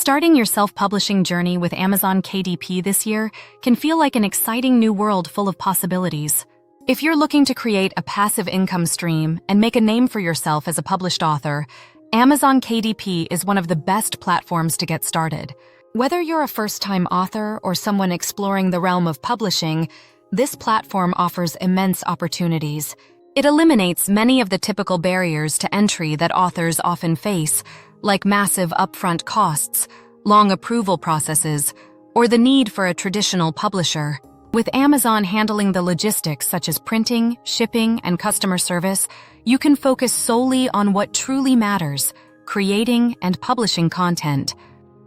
Starting your self-publishing journey with Amazon KDP this year can feel like an exciting new world full of possibilities. If you're looking to create a passive income stream and make a name for yourself as a published author, Amazon KDP is one of the best platforms to get started. Whether you're a first-time author or someone exploring the realm of publishing, this platform offers immense opportunities. It eliminates many of the typical barriers to entry that authors often face, like massive upfront costs, long approval processes, or the need for a traditional publisher. With Amazon handling the logistics such as printing, shipping, and customer service, you can focus solely on what truly matters, creating and publishing content.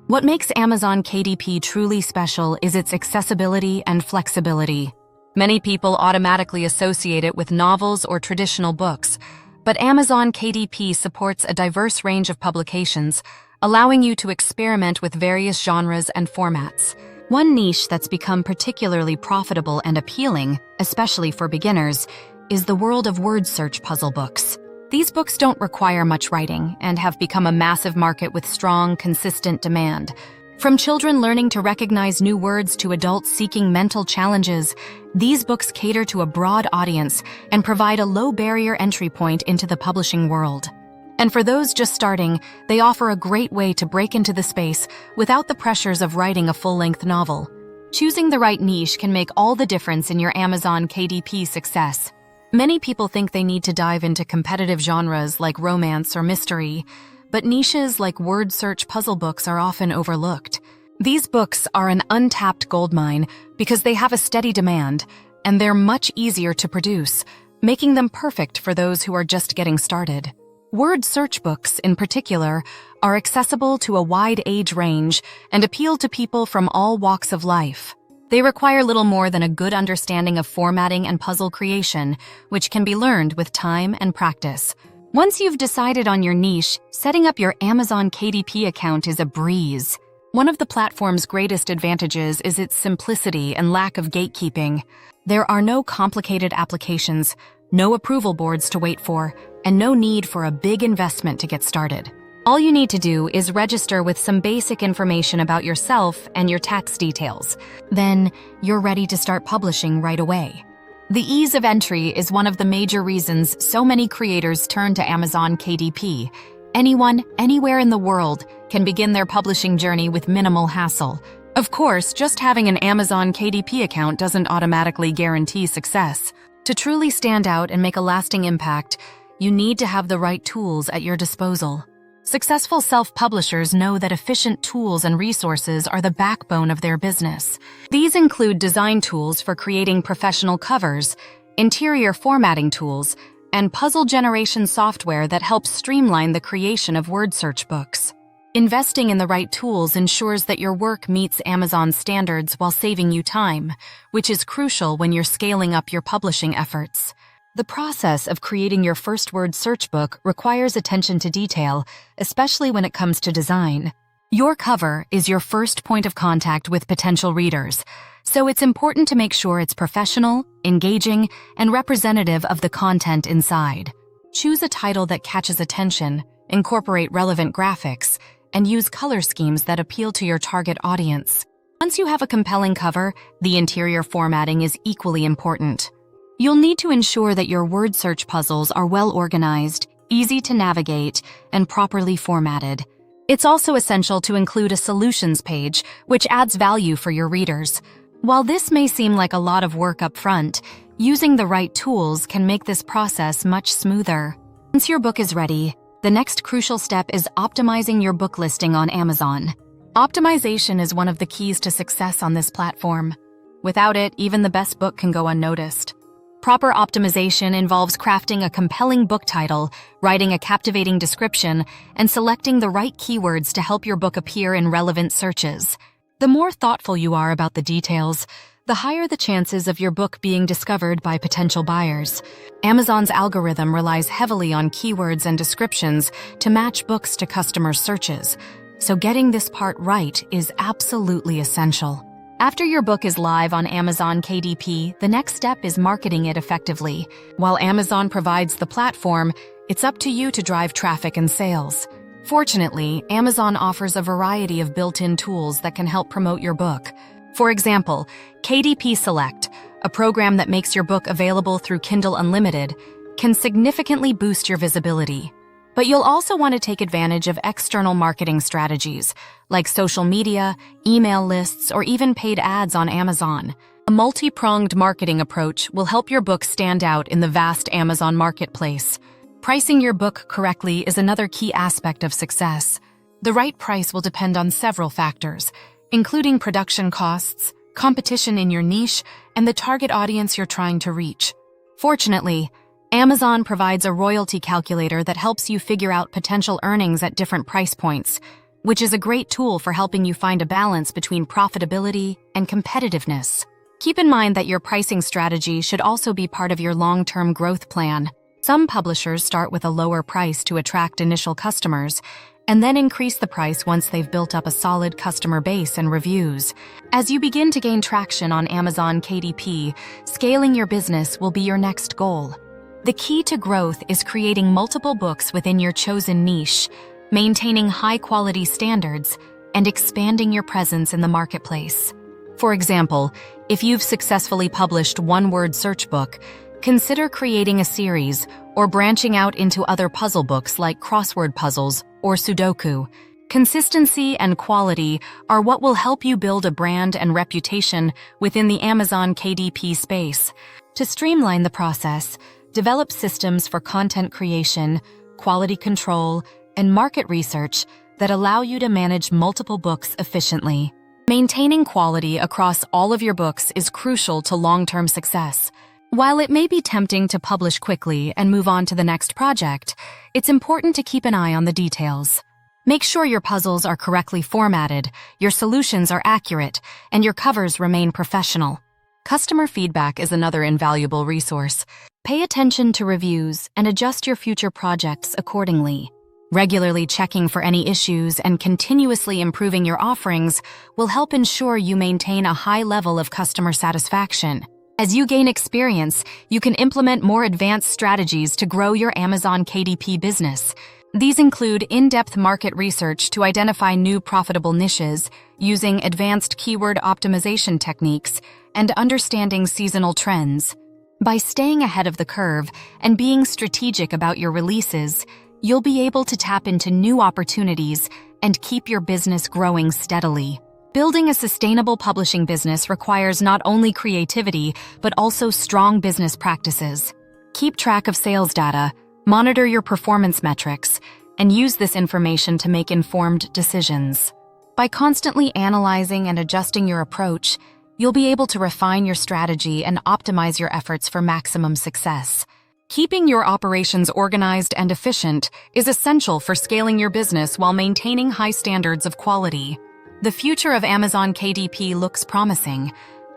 What makes Amazon KDP truly special is its accessibility and flexibility. Many people automatically associate it with novels or traditional books, but Amazon KDP supports a diverse range of publications, allowing you to experiment with various genres and formats. One niche that's become particularly profitable and appealing, especially for beginners, is the world of word search puzzle books. These books don't require much writing and have become a massive market with strong, consistent demand. From children learning to recognize new words to adults seeking mental challenges, these books cater to a broad audience and provide a low-barrier entry point into the publishing world. And for those just starting, they offer a great way to break into the space without the pressures of writing a full-length novel. Choosing the right niche can make all the difference in your Amazon KDP success. Many people think they need to dive into competitive genres like romance or mystery, but niches like word search puzzle books are often overlooked. These books are an untapped goldmine because they have a steady demand, and they're much easier to produce, making them perfect for those who are just getting started. Word search books, in particular, are accessible to a wide age range and appeal to people from all walks of life. They require little more than a good understanding of formatting and puzzle creation, which can be learned with time and practice. Once you've decided on your niche, setting up your Amazon KDP account is a breeze. One of the platform's greatest advantages is its simplicity and lack of gatekeeping. There are no complicated applications, no approval boards to wait for, and no need for a big investment to get started. All you need to do is register with some basic information about yourself and your tax details. Then, you're ready to start publishing right away. The ease of entry is one of the major reasons so many creators turn to Amazon KDP. Anyone, anywhere in the world, can begin their publishing journey with minimal hassle. Of course, just having an Amazon KDP account doesn't automatically guarantee success. To truly stand out and make a lasting impact, you need to have the right tools at your disposal. Successful self-publishers know that efficient tools and resources are the backbone of their business. These include design tools for creating professional covers, interior formatting tools, and puzzle generation software that helps streamline the creation of word search books. Investing in the right tools ensures that your work meets Amazon's standards while saving you time, which is crucial when you're scaling up your publishing efforts. The process of creating your first word search book requires attention to detail, especially when it comes to design. Your cover is your first point of contact with potential readers, so it's important to make sure it's professional, engaging, and representative of the content inside. Choose a title that catches attention, incorporate relevant graphics, and use color schemes that appeal to your target audience. Once you have a compelling cover, the interior formatting is equally important. You'll need to ensure that your word search puzzles are well organized, easy to navigate, and properly formatted. It's also essential to include a solutions page, which adds value for your readers. While this may seem like a lot of work up front, using the right tools can make this process much smoother. Once your book is ready, the next crucial step is optimizing your book listing on Amazon. Optimization is one of the keys to success on this platform. Without it, even the best book can go unnoticed. Proper optimization involves crafting a compelling book title, writing a captivating description, and selecting the right keywords to help your book appear in relevant searches. The more thoughtful you are about the details, the higher the chances of your book being discovered by potential buyers. Amazon's algorithm relies heavily on keywords and descriptions to match books to customers' searches, so getting this part right is absolutely essential. After your book is live on Amazon KDP, the next step is marketing it effectively. While Amazon provides the platform, it's up to you to drive traffic and sales. Fortunately, Amazon offers a variety of built-in tools that can help promote your book. For example, KDP Select, a program that makes your book available through Kindle Unlimited, can significantly boost your visibility. But you'll also want to take advantage of external marketing strategies, like social media, email lists, or even paid ads on Amazon. A multi-pronged marketing approach will help your book stand out in the vast Amazon marketplace. Pricing your book correctly is another key aspect of success. The right price will depend on several factors, including production costs, competition in your niche, and the target audience you're trying to reach. Fortunately, Amazon provides a royalty calculator that helps you figure out potential earnings at different price points, which is a great tool for helping you find a balance between profitability and competitiveness. Keep in mind that your pricing strategy should also be part of your long-term growth plan. Some publishers start with a lower price to attract initial customers, and then increase the price once they've built up a solid customer base and reviews. As you begin to gain traction on Amazon KDP, scaling your business will be your next goal. The key to growth is creating multiple books within your chosen niche, maintaining high-quality standards, and expanding your presence in the marketplace. For example, if you've successfully published one-word search book, consider creating a series or branching out into other puzzle books like crossword puzzles or Sudoku. Consistency and quality are what will help you build a brand and reputation within the Amazon KDP space. To streamline the process, develop systems for content creation, quality control, and market research that allow you to manage multiple books efficiently. Maintaining quality across all of your books is crucial to long-term success. While it may be tempting to publish quickly and move on to the next project, it's important to keep an eye on the details. Make sure your puzzles are correctly formatted, your solutions are accurate, and your covers remain professional. Customer feedback is another invaluable resource. Pay attention to reviews and adjust your future projects accordingly. Regularly checking for any issues and continuously improving your offerings will help ensure you maintain a high level of customer satisfaction. As you gain experience, you can implement more advanced strategies to grow your Amazon KDP business. These include in-depth market research to identify new profitable niches, using advanced keyword optimization techniques, and understanding seasonal trends. By staying ahead of the curve and being strategic about your releases, you'll be able to tap into new opportunities and keep your business growing steadily. Building a sustainable publishing business requires not only creativity, but also strong business practices. Keep track of sales data, monitor your performance metrics, and use this information to make informed decisions. By constantly analyzing and adjusting your approach, you'll be able to refine your strategy and optimize your efforts for maximum success. Keeping your operations organized and efficient is essential for scaling your business while maintaining high standards of quality. The future of Amazon KDP looks promising,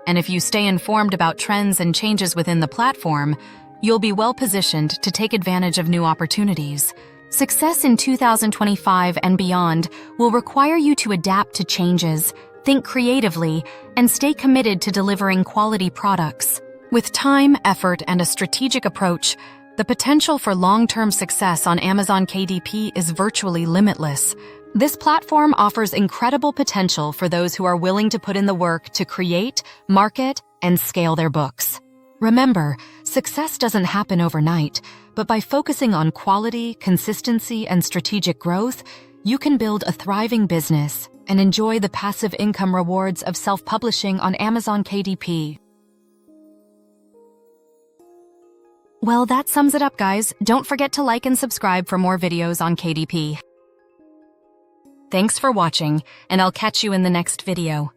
and if you stay informed about trends and changes within the platform, you'll be well-positioned to take advantage of new opportunities. Success in 2025 and beyond will require you to adapt to changes, think creatively, and stay committed to delivering quality products. With time, effort, and a strategic approach, the potential for long-term success on Amazon KDP is virtually limitless. This platform offers incredible potential for those who are willing to put in the work to create, market, and scale their books. Remember, success doesn't happen overnight, but by focusing on quality, consistency, and strategic growth, you can build a thriving business and enjoy the passive income rewards of self-publishing on Amazon KDP. Well, that sums it up, guys. Don't forget to like and subscribe for more videos on KDP. Thanks for watching, and I'll catch you in the next video.